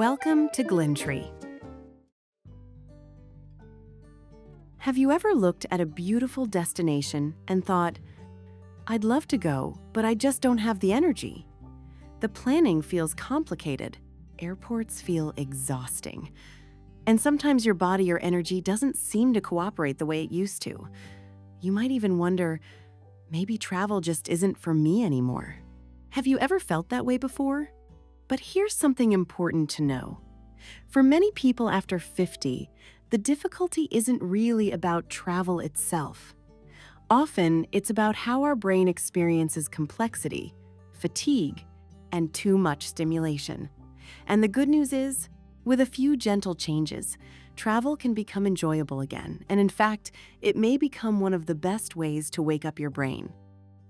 Welcome to Glintree. Have you ever looked at a beautiful destination and thought, I'd love to go, but I just don't have the energy? The planning feels complicated. Airports feel exhausting. And sometimes your body or energy doesn't seem to cooperate the way it used to. You might even wonder, maybe travel just isn't for me anymore. Have you ever felt that way before? But here's something important to know. For many people after 50, the difficulty isn't really about travel itself. Often, it's about how our brain experiences complexity, fatigue, and too much stimulation. And the good news is, with a few gentle changes, travel can become enjoyable again, and in fact, it may become one of the best ways to wake up your brain.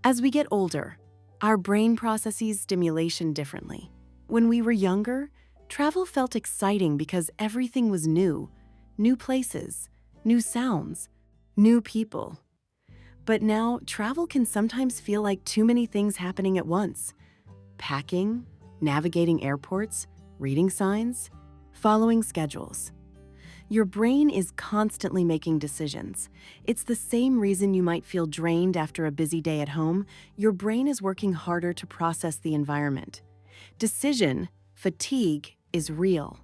As we get older, our brain processes stimulation differently. When we were younger, travel felt exciting because everything was new places, new sounds, new people. But now, travel can sometimes feel like too many things happening at once. Packing, navigating airports, reading signs, following schedules. Your brain is constantly making decisions. It's the same reason you might feel drained after a busy day at home. Your brain is working harder to process the environment. Decision fatigue is real.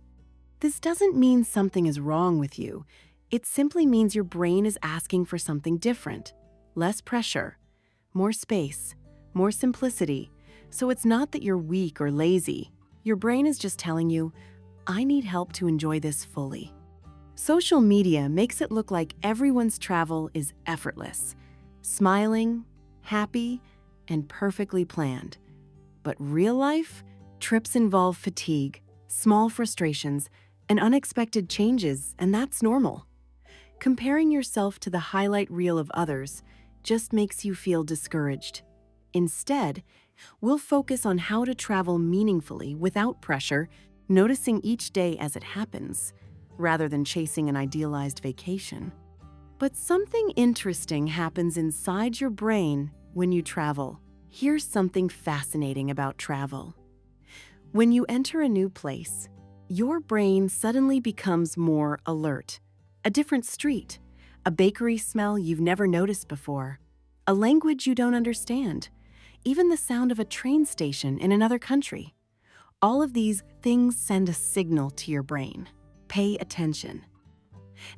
This doesn't mean something is wrong with you. It simply means your brain is asking for something different. Less pressure, more space, more simplicity. So it's not that you're weak or lazy. Your brain is just telling you, I need help to enjoy this fully. Social media makes it look like everyone's travel is effortless, smiling, happy, and perfectly planned. But real life, trips involve fatigue, small frustrations, and unexpected changes, and that's normal. Comparing yourself to the highlight reel of others just makes you feel discouraged. Instead, we'll focus on how to travel meaningfully without pressure, noticing each day as it happens, rather than chasing an idealized vacation. But something interesting happens inside your brain when you travel. Here's something fascinating about travel. When you enter a new place, your brain suddenly becomes more alert. A different street, a bakery smell you've never noticed before, a language you don't understand, even the sound of a train station in another country. All of these things send a signal to your brain. Pay attention.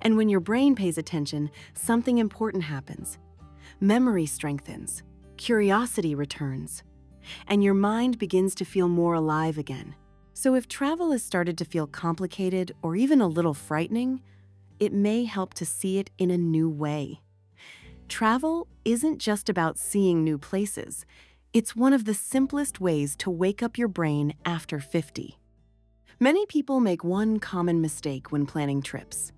And when your brain pays attention, something important happens. Memory strengthens, curiosity returns, and your mind begins to feel more alive again. So if travel has started to feel complicated or even a little frightening, it may help to see it in a new way. Travel isn't just about seeing new places. It's one of the simplest ways to wake up your brain after 50. Many people make one common mistake when planning trips.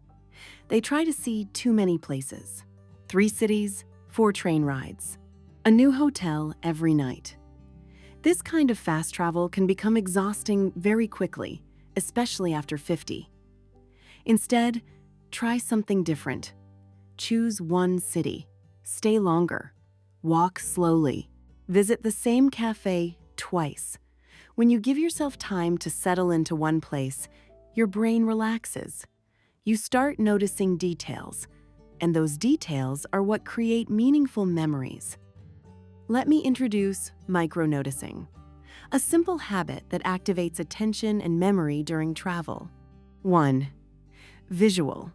They try to see too many places. 3 cities, 4 train rides, a new hotel every night. This kind of fast travel can become exhausting very quickly, especially after 50. Instead, try something different. Choose one city, stay longer, walk slowly, visit the same cafe twice. When you give yourself time to settle into one place, your brain relaxes. You start noticing details, and those details are what create meaningful memories. Let me introduce micro-noticing, a simple habit that activates attention and memory during travel. 1. Visual.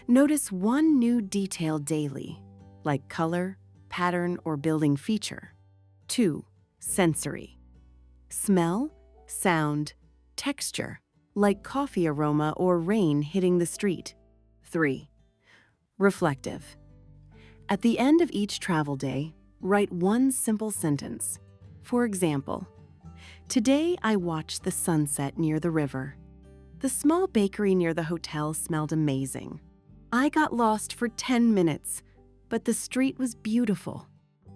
Notice one new detail daily, like color, pattern, or building feature. 2. Sensory. Smell, sound, texture, like coffee aroma or rain hitting the street. 3. Reflective. At the end of each travel day, write one simple sentence. For example, today I watched the sunset near the river. The small bakery near the hotel smelled amazing. I got lost for 10 minutes, but the street was beautiful.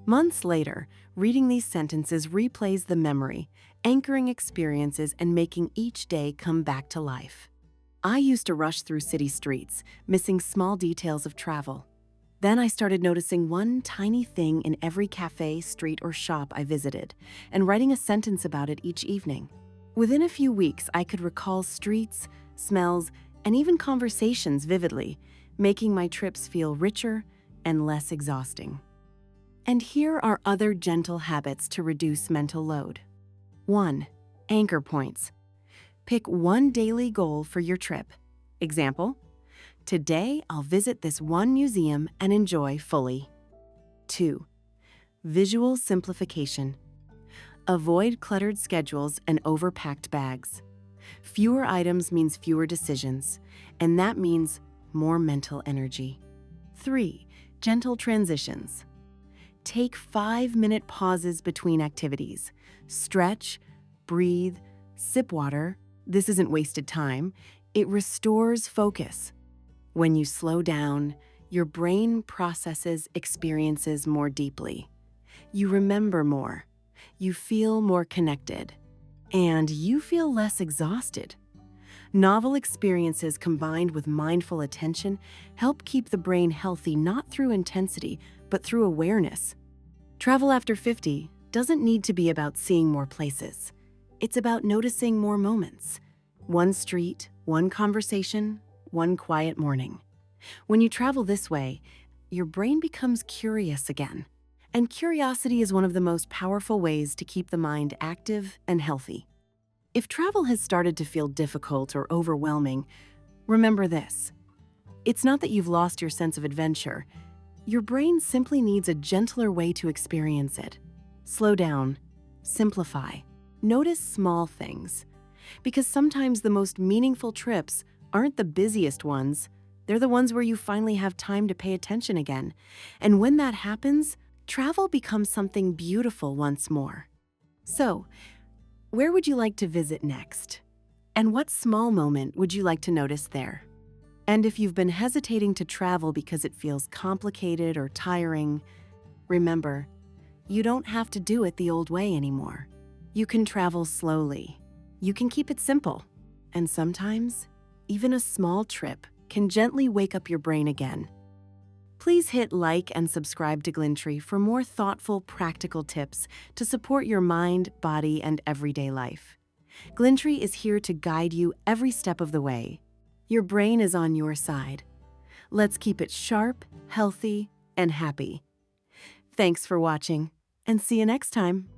Months later, reading these sentences replays the memory, anchoring experiences and making each day come back to life. I used to rush through city streets, missing small details of travel. Then I started noticing one tiny thing in every cafe, street, or shop I visited, and writing a sentence about it each evening. Within a few weeks, I could recall streets, smells, and even conversations vividly, making my trips feel richer and less exhausting. And here are other gentle habits to reduce mental load. 1. Anchor points. Pick one daily goal for your trip. Example, today I'll visit this one museum and enjoy fully. 2. Visual simplification. Avoid cluttered schedules and overpacked bags. Fewer items means fewer decisions, and that means more mental energy. 3. Gentle transitions. Take 5-minute pauses between activities. Stretch, breathe, sip water. This isn't wasted time. It restores focus. When you slow down, your brain processes experiences more deeply. You remember more. You feel more connected. And you feel less exhausted. Novel experiences combined with mindful attention help keep the brain healthy not through intensity, but through awareness. Travel after 50 doesn't need to be about seeing more places. It's about noticing more moments. One street, one conversation, one quiet morning. When you travel this way, your brain becomes curious again. And curiosity is one of the most powerful ways to keep the mind active and healthy. If travel has started to feel difficult or overwhelming, remember this. It's not that you've lost your sense of adventure. Your brain simply needs a gentler way to experience it. Slow down, simplify, notice small things. Because sometimes the most meaningful trips aren't the busiest ones. They're the ones where you finally have time to pay attention again. And when that happens, travel becomes something beautiful once more. So, where would you like to visit next? And what small moment would you like to notice there? And if you've been hesitating to travel because it feels complicated or tiring, remember, you don't have to do it the old way anymore. You can travel slowly. You can keep it simple. And sometimes, even a small trip can gently wake up your brain again. Please hit like and subscribe to Glintree for more thoughtful, practical tips to support your mind, body, and everyday life. Glintree is here to guide you every step of the way. Your brain is on your side. Let's keep it sharp, healthy, and happy. Thanks for watching, and see you next time.